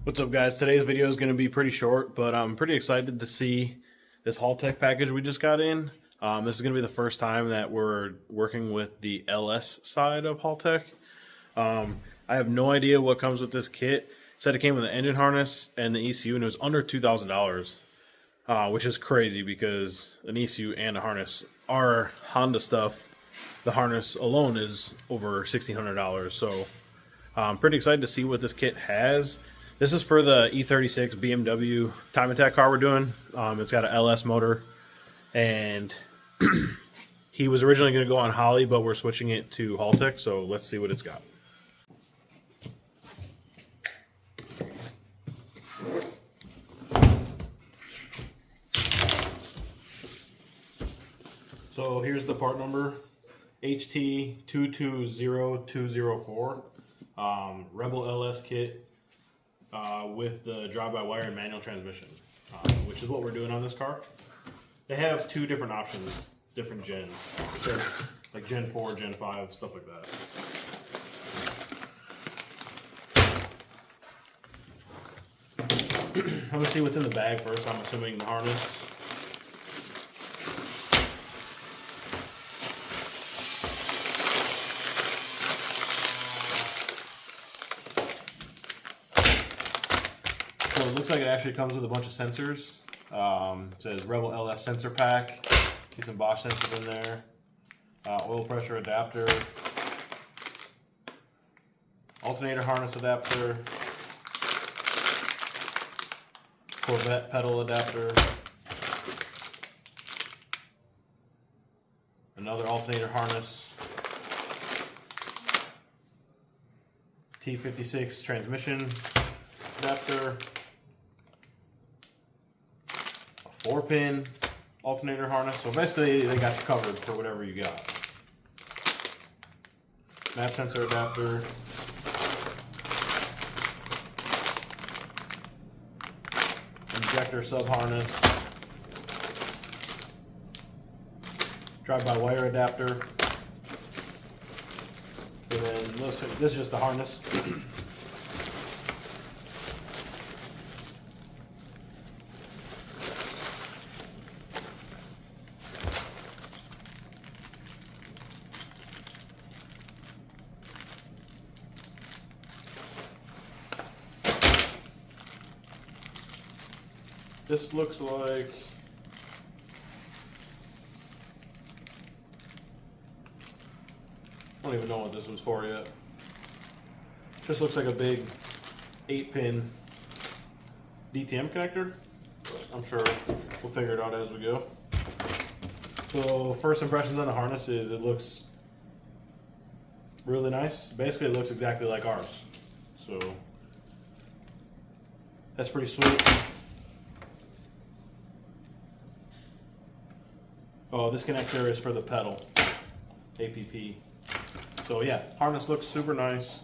What's up, guys? Today's video is going to be pretty short, but I'm pretty excited to see this HALTECH package we just got in. This is going to be the first time that we're working with the LS side of HALTECH. I have no idea what comes with this kit. It said it came with an engine harness and the ECU, and it was under $2,000, which is crazy because an ECU and a harness are Honda stuff. The harness alone is over $1,600, so I'm pretty excited to see what this kit has. This is for the E36 BMW time attack car we're doing. It's got an LS motor, and he was originally going to go on Holley, but we're switching it to HALTECH, so let's see what it's got. So here's the part number, HT220204, Rebel LS kit. With the drive-by-wire and manual transmission, which is what we're doing on this car. They have two different options, different gens, like Gen 4, Gen 5, stuff like that. I'm going to see what's in the bag first. I'm assuming the harness. So it looks like it actually comes with a bunch of sensors. It says Rebel LS sensor pack. See some Bosch sensors in there. Oil pressure adapter. Alternator harness adapter. Corvette pedal adapter. Another alternator harness. T56 transmission adapter. 4-pin alternator harness. So basically they got you covered for whatever you got. Map sensor adapter. Injector sub harness. Drive-by-wire adapter. And then listen, this is just the harness. This looks like I don't even know what this was for yet. Just looks like a big 8-pin DTM connector. I'm sure we'll figure it out as we go. So first impressions on the harness is it looks really nice. Basically it looks exactly like ours. So that's pretty sweet. Oh, this connector is for the pedal, APP. So yeah, harness looks super nice,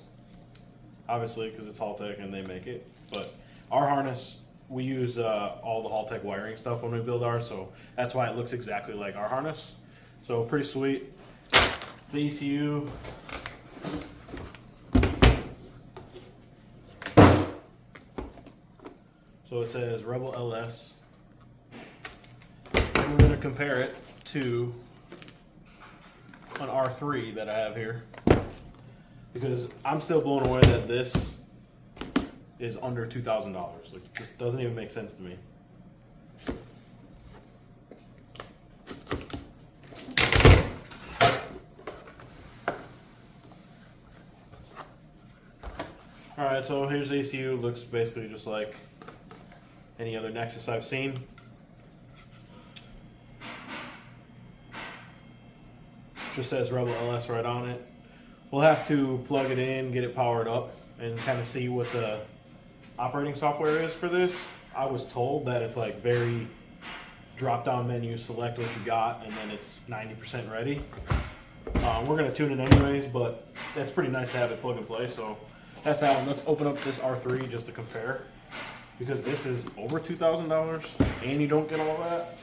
obviously because it's HALTECH and they make it. But our harness, we use all the HALTECH wiring stuff when we build ours, so that's why it looks exactly like our harness. So pretty sweet. The ECU. So it says Rebel LS. And we're going to compare it to an R3 that I have here, because I'm still blown away that this is under $2,000. Like, this doesn't even make sense to me. Alright, so here's the ECU. Looks basically just like any other Nexus I've seen. Just says Rebel LS right on it. We'll have to plug it in, get it powered up, and kind of see what the operating software is for this. I was told that it's like very drop-down menu, select what you got, and then it's 90% ready. We're gonna tune it anyways, but that's pretty nice to have it plug and play. So that's that one. Let's open up this R3 just to compare, because this is over $2,000 and you don't get all that.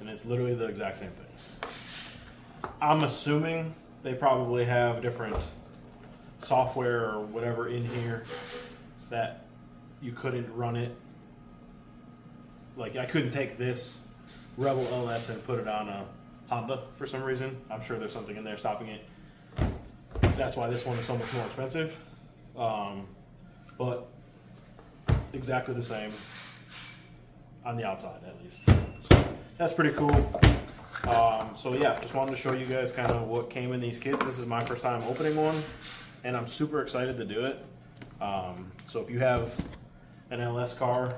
And it's literally the exact same thing. I'm assuming they probably have different software or whatever in here that you couldn't run it. Like, I couldn't take this Rebel LS and put it on a Honda for some reason. I'm sure there's something in there stopping it. That's why this one is so much more expensive. But exactly the same on the outside, at least. So that's pretty cool. So yeah, just wanted to show you guys kind of what came in these kits. This is my first time opening one, and I'm super excited to do it. So if you have an LS car,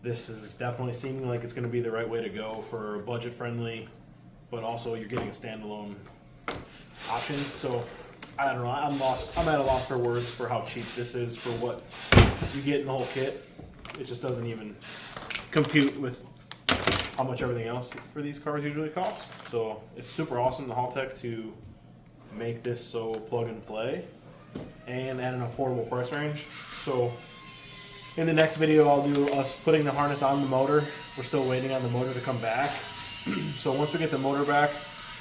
this is definitely seeming like it's going to be the right way to go for budget friendly, but also you're getting a standalone option. So I don't know, I'm at a loss for words for how cheap this is for what you get in the whole kit. It just doesn't even compute with how much everything else for these cars usually costs. So it's super awesome to HALTECH to make this so plug and play and at an affordable price range. So in the next video, I'll do us putting the harness on the motor. We're still waiting on the motor to come back. So once we get the motor back,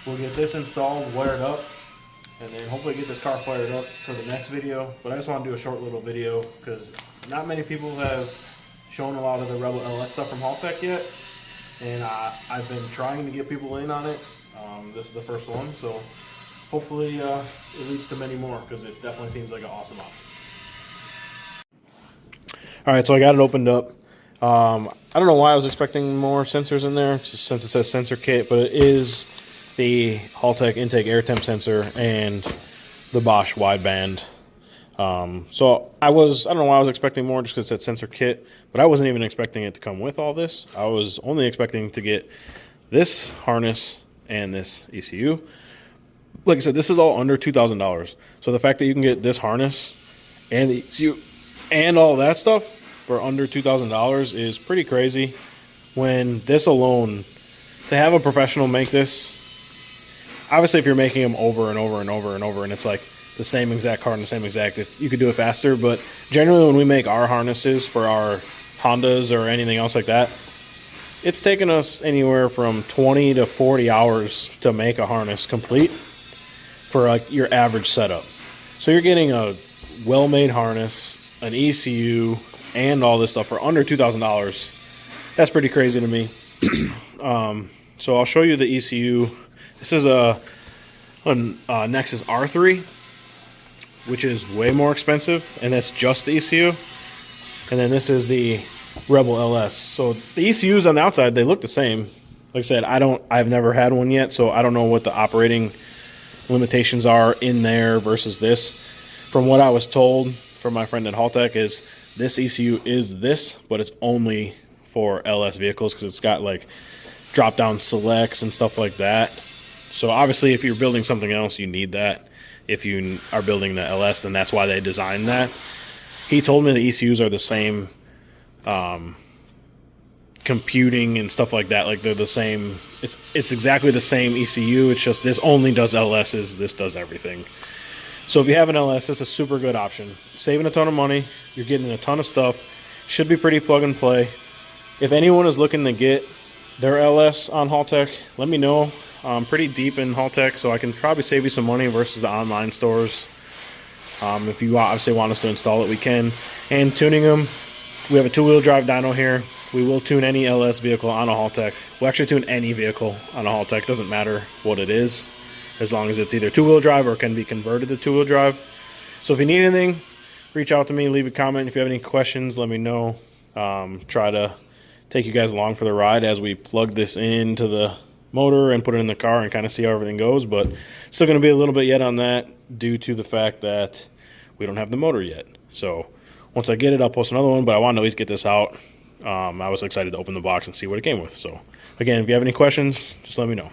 we'll get this installed, wired up, and then hopefully get this car fired up for the next video. But I just want to do a short little video because not many people have shown a lot of the Rebel LS stuff from HALTECH yet. And I've been trying to get people in on it. This is the first one, so hopefully it leads to many more because it definitely seems like an awesome option. All right, so I got it opened up. I don't know why I was expecting more sensors in there since it says sensor kit, but it is the HALTECH intake air temp sensor and the Bosch wideband. So I don't know why I was expecting more just because it said sensor kit, but I wasn't even expecting it to come with all this. I was only expecting to get this harness and this ECU. Like I said, this is all under $2,000. So the fact that you can get this harness and the ECU and all that stuff for under $2,000 is pretty crazy. When this alone, to have a professional make this, obviously if you're making them over and over and over and over and it's like the same exact car and the same exact, you could do it faster, but generally when we make our harnesses for our Hondas or anything else like that, it's taken us anywhere from 20 to 40 hours to make a harness complete for like your average setup. So you're getting a well-made harness, an ECU, and all this stuff for under $2,000. That's pretty crazy to me. So I'll show you the ECU. This is a Nexus R3, which is way more expensive, and that's just the ECU. And then this is the Rebel LS. So the ECUs on the outside, they look the same. Like I said, I've never had one yet, so I don't know what the operating limitations are in there versus this. From what I was told from my friend at HALTECH is this ECU is this, but it's only for LS vehicles because it's got like drop down selects and stuff like that. So obviously if you're building something else, you need that. If you are building the LS, then that's why they designed that. He told me the ECUs are the same computing and stuff like that. Like they're the same. It's exactly the same ECU. It's just this only does LSs. This does everything. So if you have an LS, it's a super good option. Saving a ton of money. You're getting a ton of stuff. Should be pretty plug and play. If anyone is looking to get their LS on HALTECH, let me know. I'm pretty deep in HALTECH, so I can probably save you some money versus the online stores. If you obviously want us to install it, we can. And tuning them, we have a two-wheel drive dyno here. We will tune any LS vehicle on a HALTECH. We'll actually tune any vehicle on a HALTECH. Doesn't matter what it is, as long as it's either two-wheel drive or can be converted to two-wheel drive. So if you need anything, reach out to me, leave a comment. If you have any questions, let me know. Try to take you guys along for the ride as we plug this into the motor and put it in the car and kind of see how everything goes. But still going to be a little bit yet on that due to the fact that we don't have the motor yet. So once I get it, I'll post another one, but I want to at least get this out. I was excited to open the box and see what it came with. So again, if you have any questions, just let me know.